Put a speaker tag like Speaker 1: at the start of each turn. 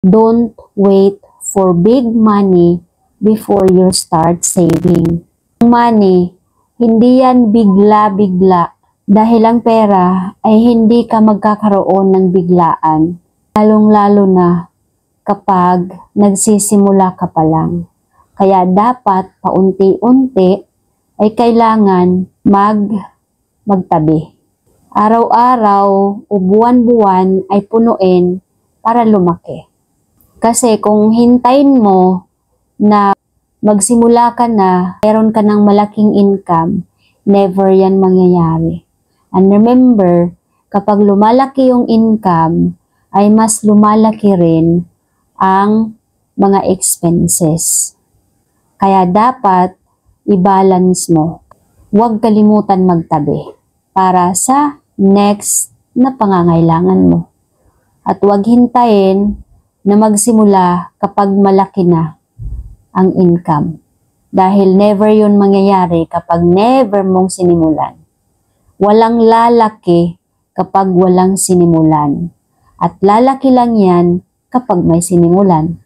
Speaker 1: Don't wait for big money before you start saving. Money, hindi yan bigla-bigla. Dahil ang pera ay hindi ka magkakaroon ng biglaan. Lalong-lalo na kapag nagsisimula ka pa lang. Kaya dapat paunti-unti ay kailangan magtabi. Araw-araw o buwan-buwan ay punuin para lumaki. Kasi kung hintayin mo na magsimula ka na, meron ka ng malaking income, never yan mangyayari. And remember, kapag lumalaki yung income, ay mas lumalaki rin ang mga expenses. Kaya dapat i-balance mo. Huwag kalimutan magtabi para sa next na pangangailangan mo. At huwag hintayin na magsimula kapag malaki na ang income. Dahil never yun mangyayari kapag never mong sinimulan. Walang lalaki kapag walang sinimulan. At lalaki lang yan kapag may sinimulan.